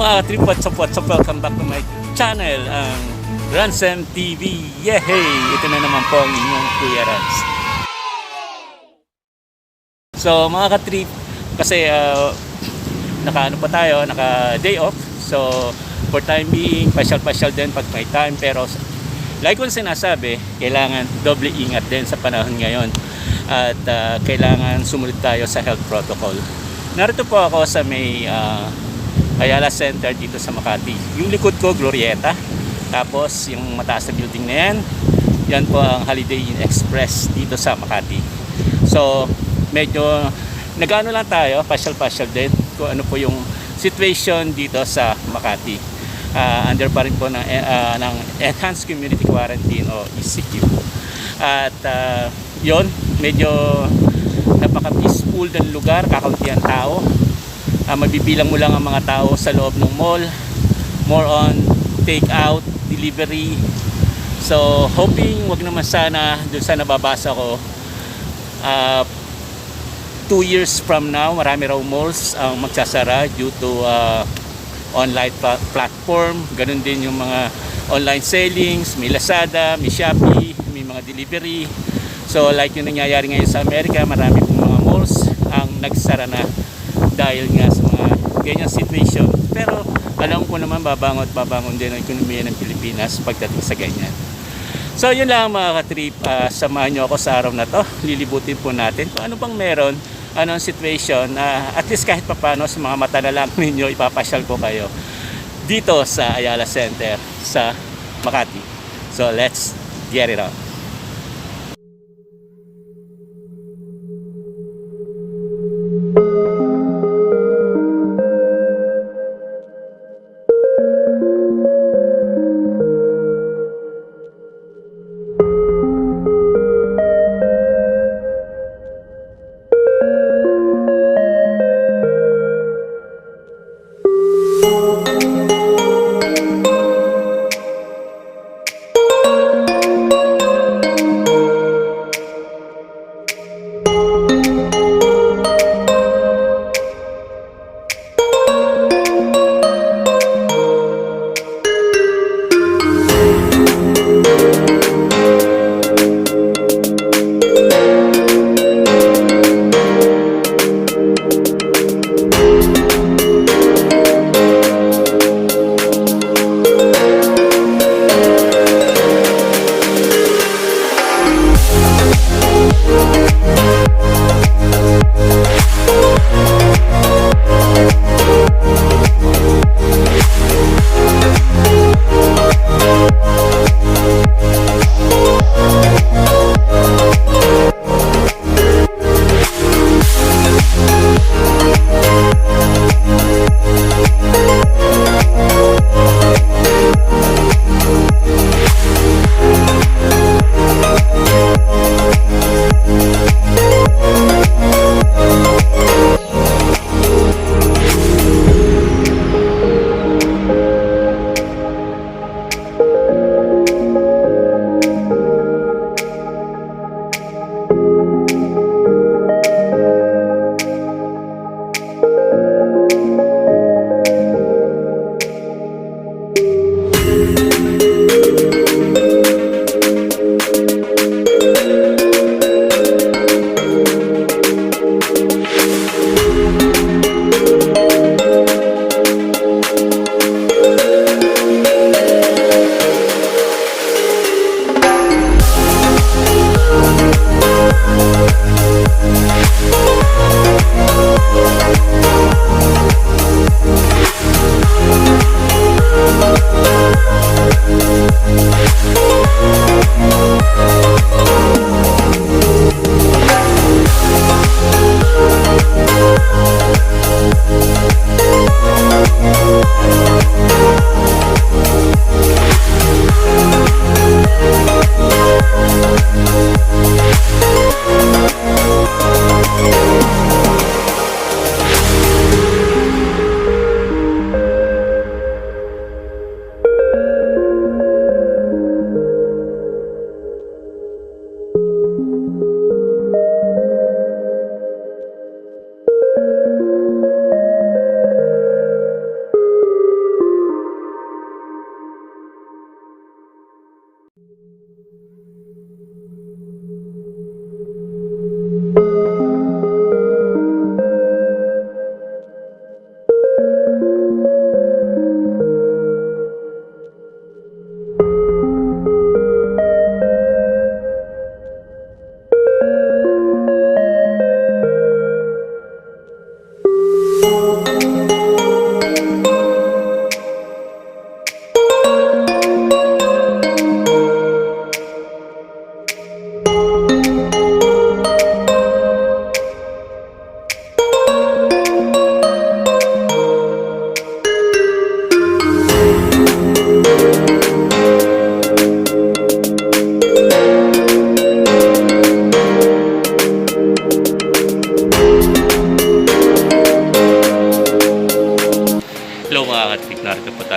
mga trip, what's up, welcome back to my channel, ang Ransem TV. Yehey! Ito na naman po ang inyong Kuya Rans. So mga ka-trip, kasi naka day off. So for time being, pasyal din pag may time. Pero like kung sinasabi, kailangan doble ingat din sa panahon ngayon. At kailangan sumunod tayo sa health protocol. Narito po ako sa may Ayala Center dito sa Makati. Yung likod ko, Glorieta. Tapos yung mataas na building na yan, yan po ang Holiday Inn Express dito sa Makati. So medyo nagano lang tayo, pasyal din kung ano po yung situation dito sa Makati. Under pa rin po ng Enhanced Community Quarantine o MECQ. At yon, medyo napaka-peaceful ng lugar, kakaunti ang tao. Mabibilang mo lang ang mga tao sa loob ng mall. More on take out, delivery. So hoping wag naman sana doon sa nababasa ko 2 years from now marami raw malls ang magsasara due to online platform. Ganun din yung mga online sellings, may Lazada, may Shopee, may mga delivery. So like yung nangyayari ngayon sa Amerika, marami pong mga malls ang nagsara na dahil nga sa mga ganyang situation. Pero alam ko naman babangon din ang ekonomiya ng Pilipinas pagdating sa ganyan. So yun lang mga ka-trip, samahan nyo ako sa araw na to. Lilibutin po natin kung ano bang meron, anong situation, at least kahit papano sa mga mata na lang ninyo, ipapasyal ko kayo dito sa Ayala Center sa Makati. So let's get it on.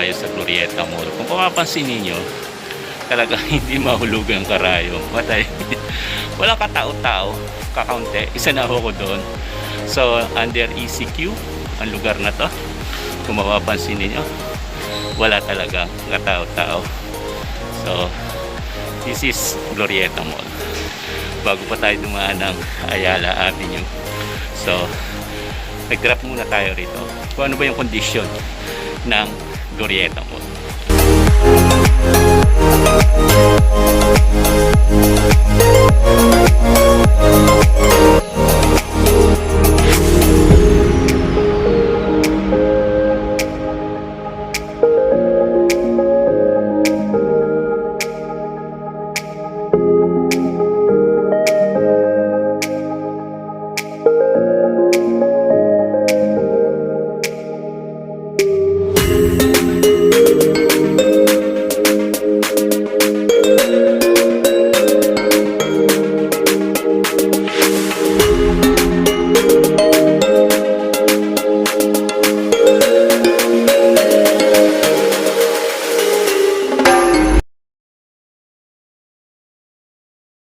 tayo sa Glorieta Mall. Kung mapapansin ninyo, talaga hindi mahulugan ang karayom. Walang katao-tao, kakaunti. Isa na ako doon. So, under ECQ, ang lugar na to, kung mapapansin ninyo, wala talaga katao-tao. So, this is Glorieta Mall. Bago pa tayo dumaan ng Ayala Avenue. So, nag-drop muna tayo rito. Kung ano ba yung condition ng Glorieta Mall.